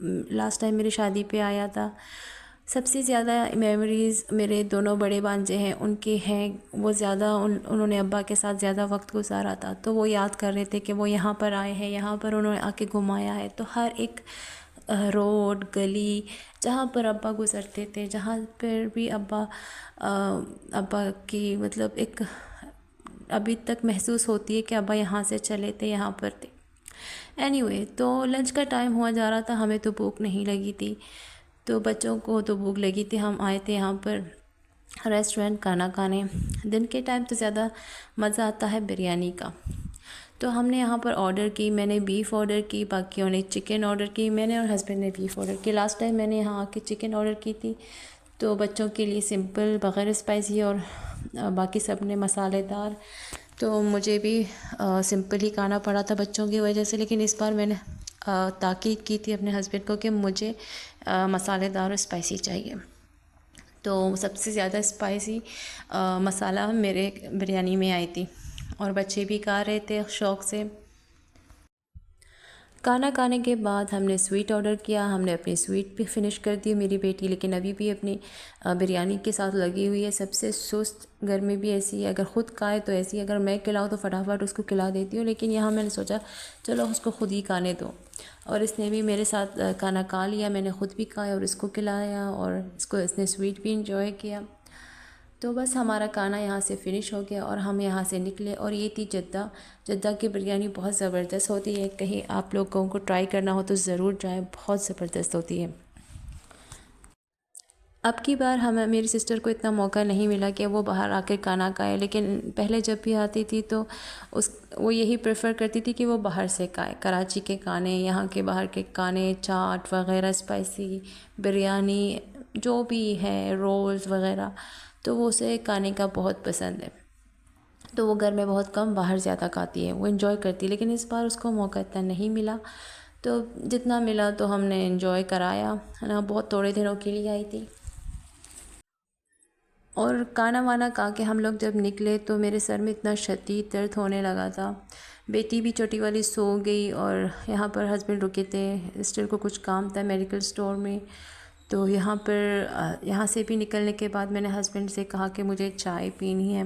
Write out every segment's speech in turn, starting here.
Last time میری شادی پہ آیا تھا. سب سے زیادہ میموریز میرے دونوں بڑے بھانجے ہیں ان کے ہیں. وہ زیادہ انہوں نے ابا کے ساتھ زیادہ وقت گزارا تھا، تو وہ یاد کر رہے تھے کہ وہ یہاں پر آئے ہیں، یہاں پر انہوں نے آ کے گھمایا ہے. تو ہر ایک روڈ گلی جہاں پر ابا گزرتے تھے، جہاں پر بھی ابا کی مطلب ایک ابھی تک محسوس ہوتی ہے کہ ابا یہاں سے چلے تھے، یہاں پر تھے. اینی وے، تو لنچ کا ٹائم ہوا جا رہا تھا، ہمیں تو بھوک نہیں لگی تھی، تو بچوں کو تو بھوک لگی تھی. ہم آئے تھے یہاں پر ریسٹورنٹ کھانا کھانے. دن کے ٹائم تو زیادہ مزہ آتا ہے بریانی کا. تو ہم نے یہاں پر آرڈر کی. میں نے بیف آرڈر کی، باقیوں نے چکن آرڈر کی. میں نے اور ہسبینڈ نے بیف آرڈر کی. لاسٹ ٹائم میں نے یہاں آ کے چکن آرڈر کی تھی، تو بچوں کے لیے سمپل بغیر اسپائسی، اور باقی سب نے مسالے دار. تو مجھے بھی سمپل ہی کھانا پڑا تھا بچوں کی وجہ سے. لیکن اس بار میں نے تاکید کی تھی اپنے ہسبینڈ کو کہ مجھے مسالے دار اور اسپائسی چاہیے. تو سب سے زیادہ اسپائسی مسالہ میرے بریانی میں آئی تھی، اور بچے بھی کھا رہے تھے شوق سے. کھانا کھانے کے بعد ہم نے سویٹ آرڈر کیا. ہم نے اپنی سویٹ بھی فنش کر دی میری بیٹی، لیکن ابھی بھی اپنی بریانی کے ساتھ لگی ہوئی ہے. سب سے سست گھر میں بھی ایسی ہے، اگر خود کھائے تو ایسی، اگر میں کھلاؤں تو فٹافٹ اس کو کھلا دیتی ہوں. لیکن یہاں میں نے سوچا چلو اس کو خود ہی کھانے دو، اور اس نے بھی میرے ساتھ کھانا کھا لیا. میں نے خود بھی کھایا اور اس کو کھلایا، اور اس نے سویٹ بھی انجوائے کیا. تو بس ہمارا کھانا یہاں سے فنش ہو گیا اور ہم یہاں سے نکلے. اور یہ تھی جدہ کی بریانی. بہت زبردست ہوتی ہے، کہیں آپ لوگوں کو ٹرائی کرنا ہو تو ضرور جائیں، بہت زبردست ہوتی ہے. اب کی بار میری سسٹر کو اتنا موقع نہیں ملا کہ وہ باہر آ کے کھانا کھائے، لیکن پہلے جب بھی آتی تھی تو وہ یہی پریفر کرتی تھی کہ وہ باہر سے کھائے. کراچی کے کھانے، یہاں کے باہر کے کھانے، چاٹ وغیرہ، اسپائسی بریانی جو بھی ہے، رولز وغیرہ، تو وہ اسے کھانے کا بہت پسند ہے. تو وہ گھر میں بہت کم، باہر زیادہ کھاتی ہے، وہ انجوائے کرتی. لیکن اس بار اس کو موقع اتنا نہیں ملا، تو جتنا ملا تو ہم نے انجوائے کرایا نا. بہت تھوڑے دنوں کے لیے آئی تھی. اور کھانا وانا کھا کے ہم لوگ جب نکلے تو میرے سر میں اتنا شدید درد ہونے لگا تھا. بیٹی بھی چھوٹی والی سو گئی، اور یہاں پر ہسبینڈ رکے تھے. سسٹر کو کچھ کام تھا میڈیکل سٹور میں. تو یہاں سے بھی نکلنے کے بعد میں نے ہسبینڈ سے کہا کہ مجھے چائے پینی ہے.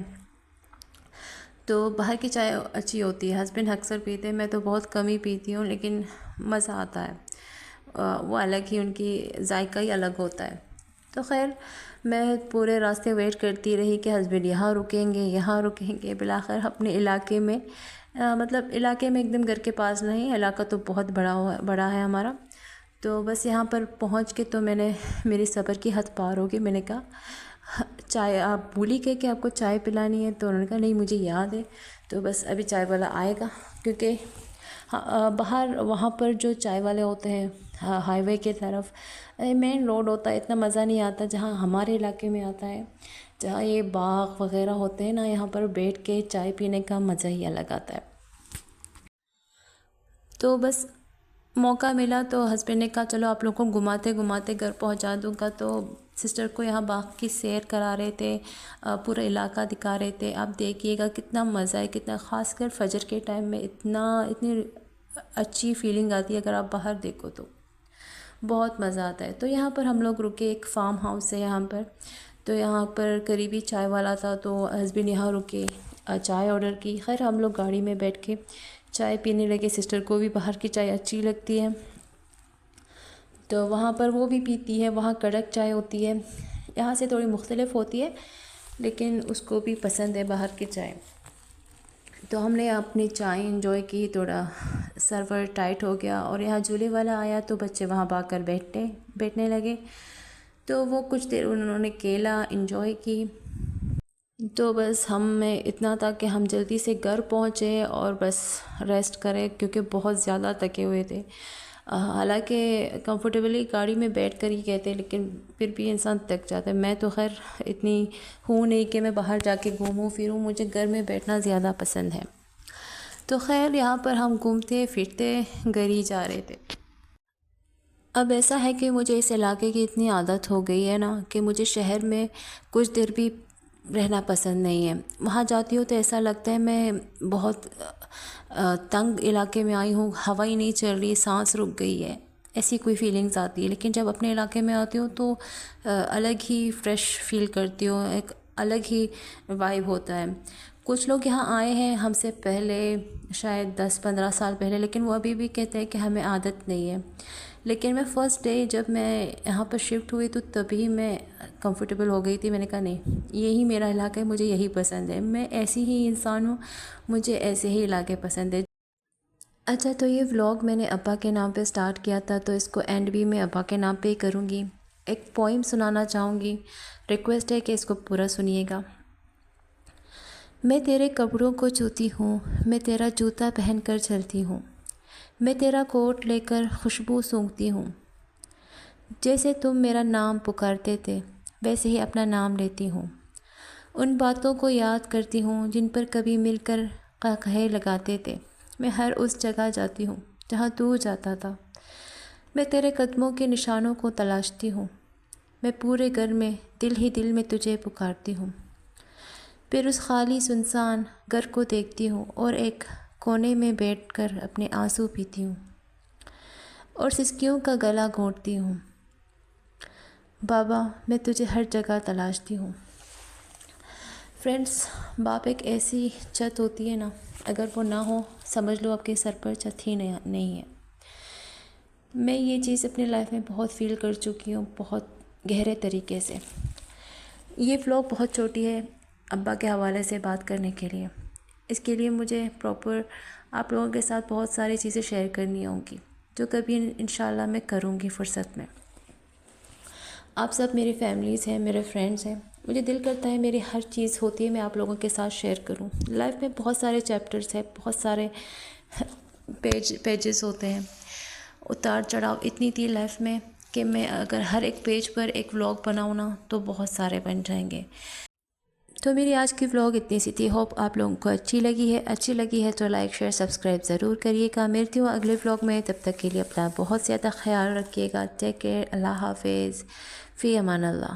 تو باہر کی چائے اچھی ہوتی ہے، ہسبینڈ اکثر پیتے ہیں، میں تو بہت کم ہی پیتی ہوں، لیکن مزہ آتا ہے. وہ الگ ہی، ان کی ذائقہ ہی الگ ہوتا ہے. تو خیر میں پورے راستے ویٹ کرتی رہی کہ ہسبینڈ یہاں رکیں گے، یہاں رکیں گے. بالآخر اپنے علاقے میں، مطلب علاقے میں ایک دم گھر کے پاس نہیں، علاقہ تو بہت بڑا ہے ہمارا. تو بس یہاں پر پہنچ کے تو میری صبر کی حد پار ہو گئی. میں نے کہا چائے آپ بھولی گئے کہ آپ کو چائے پلانی ہے؟ تو انہوں نے کہا نہیں مجھے یاد ہے. تو بس ابھی چائے والا آئے گا، کیونکہ باہر وہاں پر جو چائے والے ہوتے ہیں ہائی وے کے طرف مین روڈ ہوتا ہے، اتنا مزہ نہیں آتا جہاں ہمارے علاقے میں آتا ہے، جہاں یہ باغ وغیرہ ہوتے ہیں نا. یہاں پر بیٹھ کے چائے پینے کا مزہ ہی الگ آتا ہے. تو بس موقع ملا تو ہسبینڈ نے کہا چلو آپ لوگوں کو گھماتے گھماتے گھر پہنچا دوں گا. تو سسٹر کو یہاں باغ کی سیر کرا رہے تھے، پورا علاقہ دکھا رہے تھے. آپ دیکھیے گا کتنا مزہ ہے، کتنا، خاص کر فجر کے ٹائم میں اتنی اچھی فیلنگ آتی ہے. اگر آپ باہر دیکھو تو بہت مزہ آتا ہے. تو یہاں پر ہم لوگ رکے، ایک فارم ہاؤس ہے یہاں پر. تو یہاں پر قریبی چائے والا تھا، تو ہسبینڈ یہاں رکے، چائے آرڈر کی. خیر ہم لوگ گاڑی میں بیٹھ کے چائے پینے لگے. سسٹر کو بھی باہر کی چائے اچھی لگتی ہے، تو وہاں پر وہ بھی پیتی ہے. وہاں کڑک چائے ہوتی ہے، یہاں سے تھوڑی مختلف ہوتی ہے، لیکن اس کو بھی پسند ہے باہر کی چائے. تو ہم نے اپنی چائے انجوائے کی. تھوڑا سرور ٹائٹ ہو گیا، اور یہاں جھولے والا آیا تو بچے وہاں با کر بیٹھنے لگے. تو وہ کچھ دیر انہوں نے کھیلا، انجوائے کی. تو بس ہمیں اتنا تھا کہ ہم جلدی سے گھر پہنچے اور بس ریسٹ کرے، کیونکہ بہت زیادہ تھکے ہوئے تھے. حالانکہ کمفرٹیبلی گاڑی میں بیٹھ کر ہی گئے تھے، لیکن پھر بھی انسان تھک جاتا ہے. میں تو خیر اتنی ہوں نہیں کہ میں باہر جا کے گھوموں پھروں، مجھے گھر میں بیٹھنا زیادہ پسند ہے. تو خیر یہاں پر ہم گھومتے پھرتے گھر ہی جا رہے تھے. اب ایسا ہے کہ مجھے اس علاقے کی اتنی عادت ہو گئی ہے نا کہ مجھے شہر میں کچھ دیر بھی رہنا پسند نہیں ہے. وہاں جاتی ہوں تو ایسا لگتا ہے میں بہت تنگ علاقے میں آئی ہوں، ہوا ہی نہیں چل رہی، سانس رک گئی ہے. ایسی کوئی فیلنگز آتی ہے، لیکن جب اپنے علاقے میں آتی ہوں تو الگ ہی فریش فیل کرتی ہوں، ایک الگ ہی وائب ہوتا ہے۔ کچھ لوگ یہاں آئے ہیں ہم سے پہلے، شاید 10-15 سال پہلے، لیکن وہ ابھی بھی کہتے ہیں کہ ہمیں عادت نہیں ہے۔ لیکن میں فرسٹ ڈے جب میں یہاں پر شفٹ ہوئی تو تبھی میں کمفرٹیبل ہو گئی تھی۔ میں نے کہا نہیں، یہی میرا علاقہ ہے، مجھے یہی پسند ہے، میں ایسی ہی انسان ہوں، مجھے ایسے ہی علاقے پسند ہے۔ اچھا، تو یہ ولاگ میں نے ابا کے نام پہ سٹارٹ کیا تھا، تو اس کو اینڈ بھی میں ابا کے نام پہ ہی کروں گی۔ ایک پوئم سنانا چاہوں گی، ریکویسٹ ہے کہ اس کو پورا سنیے گا۔ میں تیرے کپڑوں کو چھوتی ہوں، میں تیرا جوتا پہن کر چلتی ہوں، میں تیرا کوٹ لے کر خوشبو سونگھتی ہوں، جیسے تم میرا نام پکارتے تھے ویسے ہی اپنا نام لیتی ہوں، ان باتوں کو یاد کرتی ہوں جن پر کبھی مل کر قہقہے لگاتے تھے، میں ہر اس جگہ جاتی ہوں جہاں تو جاتا تھا، میں تیرے قدموں کے نشانوں کو تلاشتی ہوں، میں پورے گھر میں دل ہی دل میں تجھے پکارتی ہوں، پھر اس خالی سنسان گھر کو دیکھتی ہوں اور ایک کونے میں بیٹھ کر اپنے آنسو پیتی ہوں اور سسکیوں کا گلا گھونٹتی ہوں، بابا میں تجھے ہر جگہ تلاشتی ہوں۔ فرینڈس، باپ ایک ایسی چھت ہوتی ہے نا، اگر وہ نہ ہو سمجھ لو آپ کے سر پر چھت ہی نہیں ہے۔ میں یہ چیز اپنی لائف میں بہت فیل کر چکی ہوں، بہت گہرے طریقے سے۔ یہ ولاگ بہت چھوٹی ہے ابا کے حوالے سے بات کرنے کے لیے، اس کے لیے مجھے پراپر آپ لوگوں کے ساتھ بہت ساری چیزیں شیئر کرنی ہوں گی، جو کبھی انشاءاللہ میں کروں گی فرصت میں۔ آپ سب میری فیملیز ہیں، میرے فرینڈز ہیں، مجھے دل کرتا ہے میری ہر چیز ہوتی ہے میں آپ لوگوں کے ساتھ شیئر کروں۔ لائف میں بہت سارے چیپٹرز ہیں، بہت سارے پیجز ہوتے ہیں، اتار چڑھاؤ اتنی تھی لائف میں کہ میں اگر ہر ایک پیج پر ایک ولاگ بناؤں نا تو بہت سارے بن جائیں گے۔ تو میری آج کی ولاگ اتنی سی تھی، ہوپ آپ لوگوں کو اچھی لگی ہے تو لائک شیئر سبسکرائب ضرور کریے گا۔ ملتی ہوں اگلے ولاگ میں، تب تک کے لیے اپنا بہت زیادہ خیال رکھیے گا۔ ٹیک کیئر، اللہ حافظ، فی امان اللہ۔